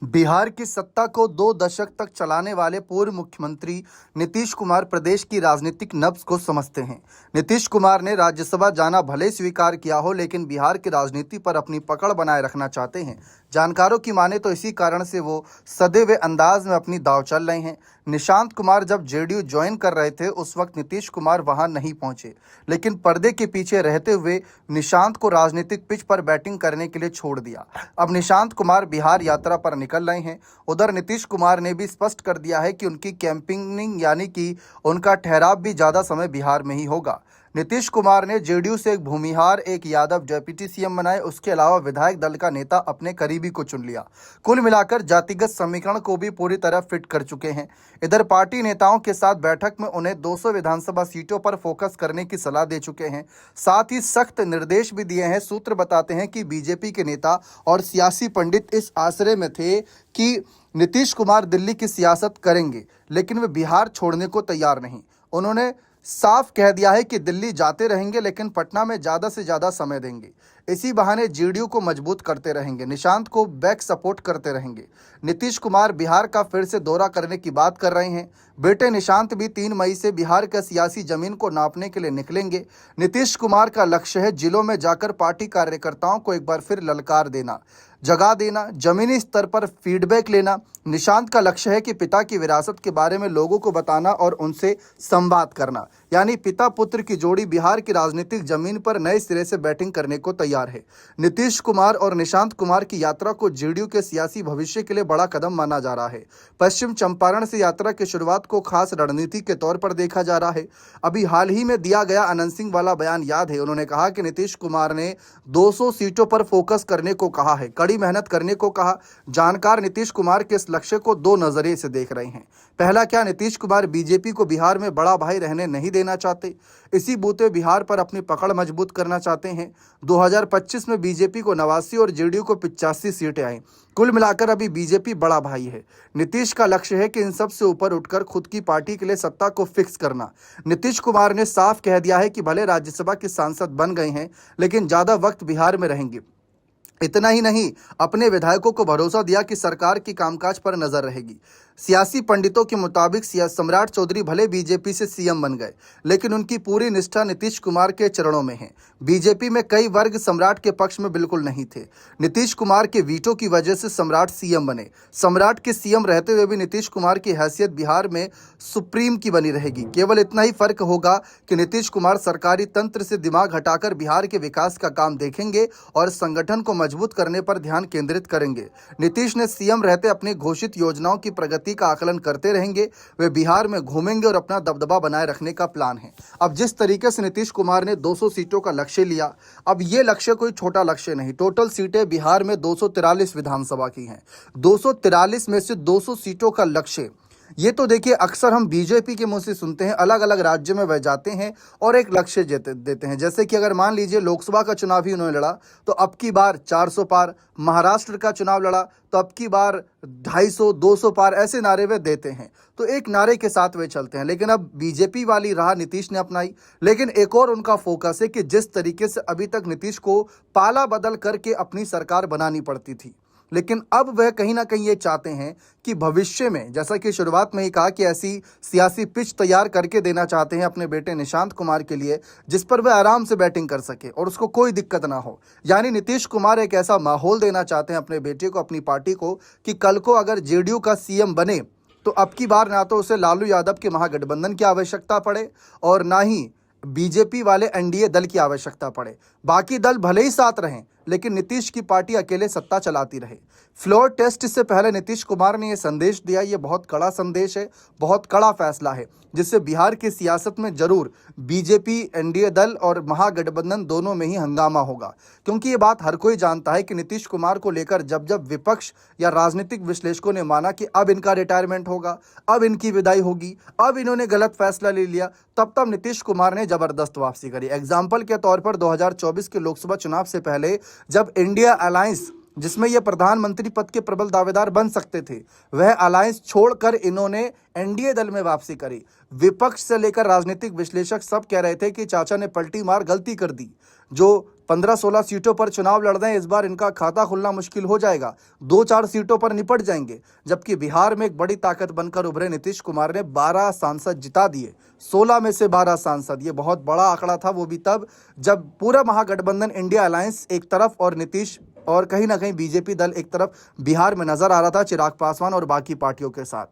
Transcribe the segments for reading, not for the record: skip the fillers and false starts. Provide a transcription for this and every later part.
बिहार की सत्ता को 2 दशक तक चलाने वाले पूर्व मुख्यमंत्री नीतीश कुमार प्रदेश की राजनीतिक नब्ज को समझते हैं। नीतीश कुमार ने राज्यसभा जाना भले स्वीकार किया हो, लेकिन बिहार की राजनीति पर अपनी पकड़ बनाए रखना चाहते हैं। जानकारों की माने तो इसी कारण से वो सदे हुए अंदाज में अपनी दांव चल रहे हैं। निशांत कुमार जब जेडीयू ज्वाइन कर रहे थे, उस वक्त नीतीश कुमार वहां नहीं पहुंचे, लेकिन पर्दे के पीछे रहते हुए निशांत को राजनीतिक पिच पर बैटिंग करने के लिए छोड़ दिया। अब निशांत कुमार बिहार यात्रा पर निकल रहे हैं। उधर नीतीश कुमार ने भी स्पष्ट कर दिया है कि उनकी कैंपिंग यानी कि उनका ठहराव भी ज़्यादा समय बिहार में ही होगा। नीतीश कुमार ने जेडीयू से एक भूमिहार, एक यादव डिप्टी सीएम बनाए। उसके अलावा विधायक दल का नेता अपने करीबी को चुन लिया। कुल मिलाकर जातिगत समीकरण को भी पूरी तरह फिट कर चुके हैं। इधर पार्टी नेताओं के साथ बैठक में उन्हें 200 विधानसभा सीटों पर फोकस करने की सलाह दे चुके हैं। साथ ही सख्त निर्देश भी दिए हैं। सूत्र बताते हैं कि बीजेपी के नेता और सियासी पंडित इस आश्रय में थे कि नीतीश कुमार दिल्ली की सियासत करेंगे, लेकिन वे बिहार छोड़ने को तैयार नहीं। उन्होंने साफ कह दिया है कि दिल्ली जाते रहेंगे, लेकिन पटना में ज़्यादा से ज़्यादा समय देंगे। इसी बहाने जेडीयू को मजबूत करते रहेंगे, निशांत को बैक सपोर्ट करते रहेंगे। नीतीश कुमार बिहार का फिर से दौरा करने की बात कर रहे हैं। बेटे निशांत भी 3 मई से बिहार का सियासी जमीन को नापने के लिए निकलेंगे। नीतीश कुमार का लक्ष्य है जिलों में जाकर पार्टी कार्यकर्ताओं को एक बार फिर ललकार देना, जगा देना, जमीनी स्तर पर फीडबैक लेना। निशांत का लक्ष्य है कि पिता की विरासत के बारे में लोगों को बताना और उनसे संवाद करना, यानी पिता पुत्र की जोड़ी बिहार की राजनीतिक जमीन पर नए सिरे से बैटिंग करने को तैयार है। नीतीश कुमार और निशांत कुमार की यात्रा को जेडीयू के सियासी भविष्य के लिए बड़ा कदम माना जा रहा है। पश्चिम चंपारण से यात्रा की शुरुआत को खास रणनीति के तौर पर देखा जा रहा है। अभी हाल ही में दिया गया अनंत सिंह वाला बयान याद है। उन्होंने कहा कि नीतीश कुमार ने 200 सीटों पर फोकस करने को कहा है, कड़ी मेहनत करने को कहा। जानकार नीतीश कुमार के इस लक्ष्य को 2 नजरिए से देख रहे हैं। पहला, क्या नीतीश कुमार बीजेपी को बिहार में बड़ा भाई रहने नहीं देना चाहते? इसी बूते बिहार पर अपनी पकड़ मजबूत करना चाहते हैं। 2025 में बीजेपी को 89 और जेडीयू को 85 सीटें आई। कुल मिलाकर अभी बीजेपी बड़ा भाई है। नीतीश का लक्ष्य है कि इन सब से ऊपर उठकर खुद की पार्टी के लिए सत्ता को फिक्स करना। नीतीश कुमार ने साफ कह दिया है कि भले राज्यसभा के सांसद बन गए हैं, लेकिन ज्यादा वक्त बिहार में रहेंगे। इतना ही नहीं, अपने विधायकों को भरोसा दिया कि सरकार की कामकाज पर नजर रहेगी। सियासी पंडितों के मुताबिक सम्राट चौधरी भले बीजेपी से सीएम बन गए, लेकिन उनकी पूरी निष्ठा नीतीश कुमार के चरणों में है। बीजेपी में कई वर्ग सम्राट के पक्ष में बिल्कुल नहीं थे। नीतीश कुमार के वीटो की वजह से सम्राट सीएम बने। सम्राट के सीएम रहते हुए भी नीतीश कुमार की हैसियत बिहार में सुप्रीम की बनी रहेगी। केवल इतना ही फर्क होगा कि नीतीश कुमार सरकारी तंत्र से दिमाग हटाकर बिहार के विकास का काम देखेंगे और संगठन को मजबूत करने पर ध्यान केंद्रित करेंगे। नीतीश ने सीएम रहते अपनी घोषित योजनाओं की प्रगति का आकलन करते रहेंगे। वे बिहार में घूमेंगे और अपना दबदबा बनाए रखने का प्लान है। अब जिस तरीके से नीतीश कुमार ने 200 सीटों का लक्ष्य लिया, अब ये लक्ष्य कोई छोटा लक्ष्य नहीं। टोटल सीटें बिहार में 243 विधानसभा की हैं। 243 में से 200 सीटों का लक्ष्य, ये तो देखिए अक्सर हम बीजेपी के मुंह से सुनते हैं। अलग अलग राज्यों में वह जाते हैं और एक लक्ष्य देते हैं। जैसे कि अगर मान लीजिए लोकसभा का चुनाव ही उन्होंने लड़ा तो अब की बार 400 पार, महाराष्ट्र का चुनाव लड़ा तो अब की बार 250, 200 पार, ऐसे नारे वे देते हैं। तो एक नारे के साथ वे चलते हैं। लेकिन अब बीजेपी वाली राह नीतीश ने अपनाई। लेकिन एक और उनका फोकस है कि जिस तरीके से अभी तक नीतीश को पाला बदल करके अपनी सरकार बनानी पड़ती थी, लेकिन अब वह कहीं ना कहीं ये चाहते हैं कि भविष्य में, जैसा कि शुरुआत में ही कहा, कि ऐसी सियासी पिच तैयार करके देना चाहते हैं अपने बेटे निशांत कुमार के लिए, जिस पर वह आराम से बैटिंग कर सके और उसको कोई दिक्कत ना हो। यानी नीतीश कुमार एक ऐसा माहौल देना चाहते हैं अपने बेटे को, अपनी पार्टी को, कि कल को अगर जेडीयू का सीएम बने तो अब की बार ना तो उसे लालू यादव के महागठबंधन की आवश्यकता पड़े और ना ही बीजेपी वाले एनडीए दल की आवश्यकता पड़े। बाकी दल भले ही साथ रहें, लेकिन नीतीश की पार्टी अकेले सत्ता चलाती रहे। फ्लोर टेस्ट से पहले नीतीश कुमार ने यह संदेश दिया। ये बहुत कड़ा संदेश है, बहुत कड़ा फैसला है, जिससे बिहार की सियासत में जरूर बीजेपी, एनडीए दल और महागठबंधन दोनों में ही हंगामा होगा। क्योंकि ये बात हर कोई जानता है कि नीतीश कुमार को लेकर जब जब विपक्ष या राजनीतिक विश्लेषकों ने माना कि अब इनका रिटायरमेंट होगा, अब इनकी विदाई होगी, अब इन्होंने गलत फैसला ले लिया, तब तब नीतीश कुमार ने जबरदस्त वापसी करी। एग्जाम्पल के तौर पर 2024 के लोकसभा चुनाव से पहले जब इंडिया अलायंस, जिसमें ये प्रधानमंत्री पद के प्रबल दावेदार बन सकते थे, वह अलायंस छोड़कर इन्होंने एनडीए दल में वापसी करी। विपक्ष से लेकर राजनीतिक विश्लेषक सब कह रहे थे कि चाचा ने पलटी मार गलती कर दी। जो 15-16 सीटों पर चुनाव लड़ रहे हैं, इस बार इनका खाता खुलना मुश्किल हो जाएगा, 2-4 सीटों पर निपट जाएंगे। जबकि बिहार में एक बड़ी ताकत बनकर उभरे नीतीश कुमार ने 12 सांसद जिता दिए, 16 में से 12 सांसद। ये बहुत बड़ा आंकड़ा था, वो भी तब जब पूरा महागठबंधन इंडिया अलायंस एक तरफ और नीतीश और कहीं ना कहीं बीजेपी दल एक तरफ बिहार में नजर आ रहा था, चिराग पासवान और बाकी पार्टियों के साथ।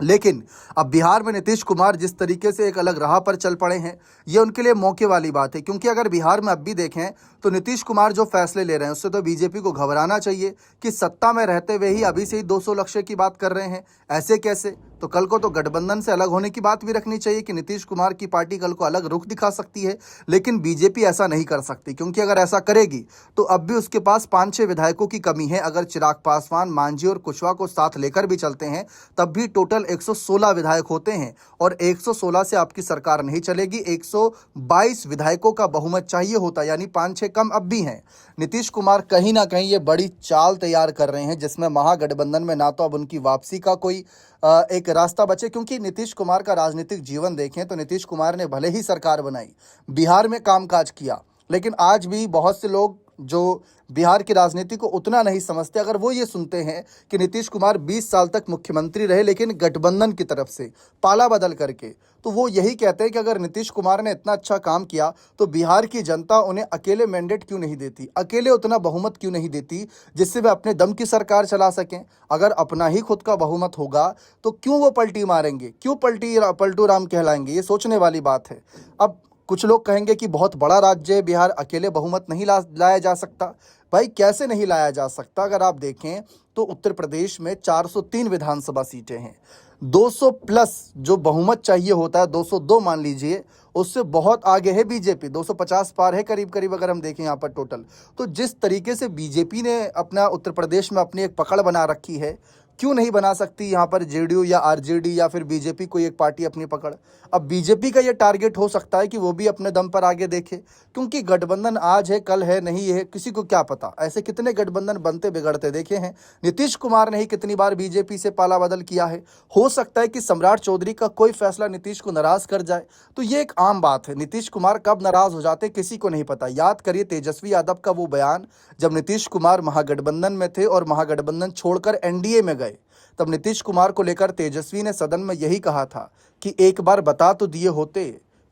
लेकिन अब बिहार में नीतीश कुमार जिस तरीके से एक अलग राह पर चल पड़े हैं, ये उनके लिए मौके वाली बात है। क्योंकि अगर बिहार में अब भी देखें तो नीतीश कुमार जो फैसले ले रहे हैं उससे तो बीजेपी को घबराना चाहिए कि सत्ता में रहते हुए ही अभी से ही 200 लक्ष्य की बात कर रहे हैं, ऐसे कैसे। तो कल को तो गठबंधन से अलग होने की बात भी रखनी चाहिए कि नीतीश कुमार की पार्टी कल को अलग रुख दिखा सकती है। लेकिन बीजेपी ऐसा नहीं कर सकती, क्योंकि अगर ऐसा करेगी तो अब भी उसके पास 5-6 विधायकों की कमी है। अगर चिराग पासवान, मांझी और कुशवाहा को साथ लेकर भी चलते हैं तब भी टोटल 116 विधायक होते हैं और 116 से आपकी सरकार नहीं चलेगी। 122 विधायकों का बहुमत चाहिए होता, यानी 5-6 कम अब भी हैं। नीतीश कुमार कहीं ना कहीं ये बड़ी चाल तैयार कर रहे हैं जिसमें महागठबंधन में ना तो अब उनकी वापसी का कोई एक रास्ता बचे। क्योंकि नीतीश कुमार का राजनीतिक जीवन देखें तो नीतीश कुमार ने भले ही सरकार बनाई, बिहार में कामकाज किया, लेकिन आज भी बहुत से लोग जो बिहार की राजनीति को उतना नहीं समझते, अगर वो ये सुनते हैं कि नीतीश कुमार 20 साल तक मुख्यमंत्री रहे लेकिन गठबंधन की तरफ से पाला बदल करके, तो वो यही कहते हैं कि अगर नीतीश कुमार ने इतना अच्छा काम किया तो बिहार की जनता उन्हें अकेले मैंडेट क्यों नहीं देती, अकेले उतना बहुमत क्यों नहीं देती जिससे वे अपने दम की सरकार चला सकें। अगर अपना ही खुद का बहुमत होगा तो क्यों वो पलटी मारेंगे, क्यों पलटू राम कहलाएंगे, ये सोचने वाली बात है। अब कुछ लोग कहेंगे कि बहुत बड़ा राज्य है बिहार, अकेले बहुमत नहीं लाया जा सकता। भाई कैसे नहीं लाया जा सकता, अगर आप देखें तो उत्तर प्रदेश में 403 विधानसभा सीटें हैं, 200 प्लस जो बहुमत चाहिए होता है, 202 मान लीजिए, उससे बहुत आगे है बीजेपी, 250 पार है करीब करीब अगर हम देखें यहाँ पर टोटल। तो जिस तरीके से बीजेपी ने अपना उत्तर प्रदेश में अपनी एक पकड़ बना रखी है, क्यों नहीं बना सकती यहाँ पर जेडीयू या आरजेडी या फिर बीजेपी कोई एक पार्टी अपनी पकड़। अब बीजेपी का ये टारगेट हो सकता है कि वो भी अपने दम पर आगे देखे, क्योंकि गठबंधन आज है कल है नहीं है किसी को क्या पता। ऐसे कितने गठबंधन बनते बिगड़ते देखे हैं, नीतीश कुमार ने ही कितनी बार बीजेपी से पाला बदल किया है। हो सकता है कि सम्राट चौधरी का कोई फैसला नीतीश को नाराज कर जाए, तो ये एक आम बात है। नीतीश कुमार कब नाराज हो जाते किसी को नहीं पता। याद करिए तेजस्वी यादव का वो बयान जब नीतीश कुमार महागठबंधन में थे और महागठबंधन छोड़कर एनडीए में गए, तब नीतीश कुमार को लेकर तेजस्वी ने सदन में यही कहा था कि एक बार बता तो दिए होते,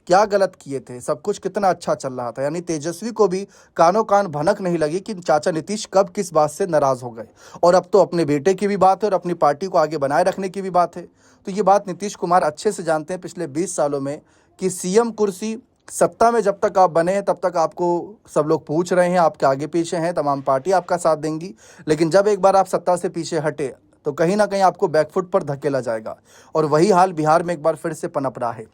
क्या गलत किए थे, सब कुछ कितना अच्छा चल रहा था। यानी तेजस्वी को भी कानों कान भनक नहीं लगी कि चाचा नीतीश कब किस बात से नाराज हो गए। और अब तो अपने बेटे की भी बात है और अपनी पार्टी को आगे बनाए रखने की भी बात है। तो ये बात नीतीश कुमार अच्छे से जानते हैं पिछले 20 सालों में कि सीएम कुर्सी सत्ता में जब तक आप बने हैं तब तक आपको सब लोग पूछ रहे हैं, आपके आगे पीछे हैं, तमाम पार्टी आपका साथ देंगी, लेकिन जब एक बार आप सत्ता से पीछे हटे तो कहीं ना कहीं आपको बैकफुट पर धकेला जाएगा। और वही हाल बिहार में एक बार फिर से पनप रहा है।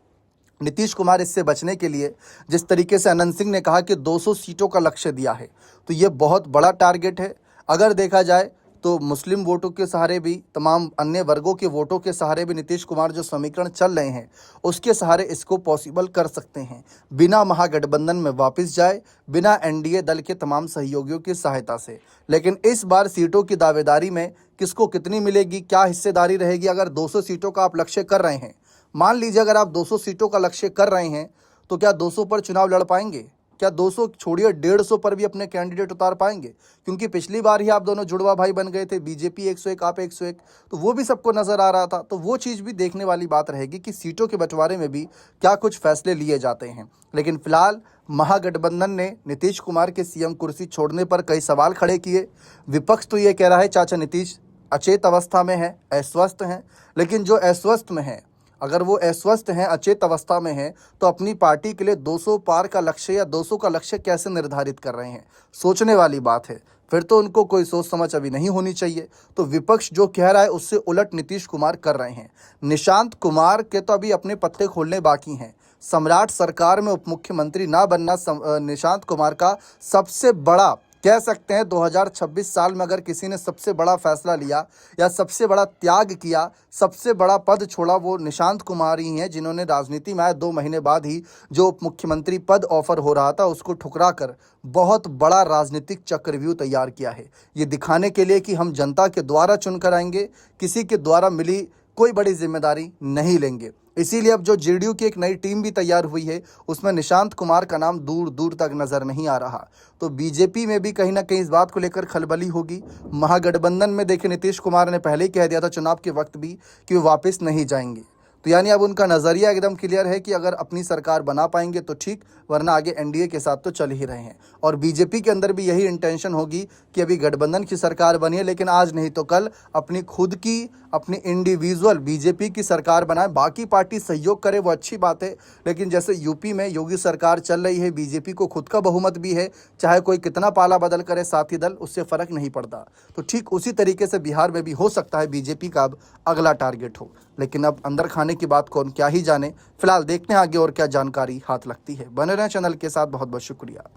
नीतीश कुमार इससे बचने के लिए जिस तरीके से अनंत सिंह ने कहा कि 200 सीटों का लक्ष्य दिया है, तो ये बहुत बड़ा टारगेट है। अगर देखा जाए तो मुस्लिम वोटों के सहारे भी, तमाम अन्य वर्गों के वोटों के सहारे भी नीतीश कुमार जो समीकरण चल रहे हैं उसके सहारे इसको पॉसिबल कर सकते हैं, बिना महागठबंधन में वापस जाए, बिना एनडीए दल के तमाम सहयोगियों की सहायता से। लेकिन इस बार सीटों की दावेदारी में किसको कितनी मिलेगी, क्या हिस्सेदारी रहेगी। अगर 200 सीटों का आप लक्ष्य कर रहे हैं, मान लीजिए अगर आप 200 सीटों का लक्ष्य कर रहे हैं, तो क्या 200 पर चुनाव लड़ पाएंगे? क्या 200 छोड़िए 150 पर भी अपने कैंडिडेट उतार पाएंगे? क्योंकि पिछली बार ही आप दोनों जुड़वा भाई बन गए थे, बीजेपी 101 आप 101, तो वो भी सबको नजर आ रहा था। तो वो चीज़ भी देखने वाली बात रहेगी कि सीटों के बंटवारे में भी क्या कुछ फैसले लिए जाते हैं। लेकिन फिलहाल महागठबंधन ने नीतीश कुमार के सीएम कुर्सी छोड़ने पर कई सवाल खड़े किए। विपक्ष तो ये कह रहा है चाचा नीतीश अचेत अवस्था में है, अस्वस्थ हैं। लेकिन जो अस्वस्थ में है, अगर वो अस्वस्थ हैं, अचेत अवस्था में हैं, तो अपनी पार्टी के लिए 200 पार का लक्ष्य या 200 का लक्ष्य कैसे निर्धारित कर रहे हैं, सोचने वाली बात है। फिर तो उनको कोई सोच समझ अभी नहीं होनी चाहिए। तो विपक्ष जो कह रहा है उससे उलट नीतीश कुमार कर रहे हैं। निशांत कुमार के तो अभी अपने पत्ते खोलने बाकी हैं। सम्राट सरकार में उप मुख्यमंत्री ना बनना निशांत कुमार का सबसे बड़ा, कह सकते हैं 2026 साल में अगर किसी ने सबसे बड़ा फैसला लिया या सबसे बड़ा त्याग किया, सबसे बड़ा पद छोड़ा, वो निशांत कुमार ही हैं, जिन्होंने राजनीति में आए 2 महीने बाद ही जो उप मुख्यमंत्री पद ऑफर हो रहा था उसको ठुकरा कर बहुत बड़ा राजनीतिक चक्रव्यूह तैयार किया है। ये दिखाने के लिए कि हम जनता के द्वारा चुनकर आएंगे, किसी के द्वारा मिली कोई बड़ी जिम्मेदारी नहीं लेंगे। इसीलिए अब जो जेडीयू की एक नई टीम भी तैयार हुई है, उसमें निशांत कुमार का नाम दूर दूर तक नजर नहीं आ रहा। तो बीजेपी में भी कहीं ना कहीं इस बात को लेकर खलबली होगी। महागठबंधन में देखिए, नीतीश कुमार ने पहले ही कह दिया था चुनाव के वक्त भी कि वो वापस नहीं जाएंगे। तो यानी अब उनका नज़रिया एकदम क्लियर है कि अगर अपनी सरकार बना पाएंगे तो ठीक, वरना आगे एनडीए के साथ तो चल ही रहे हैं। और बीजेपी के अंदर भी यही इंटेंशन होगी कि अभी गठबंधन की सरकार बनी है, लेकिन आज नहीं तो कल अपनी खुद की, अपनी इंडिविजुअल बीजेपी की सरकार बनाए। बाकी पार्टी सहयोग करे वो अच्छी बात है, लेकिन जैसे यूपी में योगी सरकार चल रही है, बीजेपी को खुद का बहुमत भी है, चाहे कोई कितना पाला बदल करे साथी दल, उससे फर्क नहीं पड़ता। तो ठीक उसी तरीके से बिहार में भी हो सकता है बीजेपी का अब अगला टारगेट हो। लेकिन अब अंदर खाने की बात कौन क्या ही जाने। फिलहाल देखते हैं आगे और क्या जानकारी हाथ लगती है। बने रहें चैनल के साथ। बहुत बहुत शुक्रिया।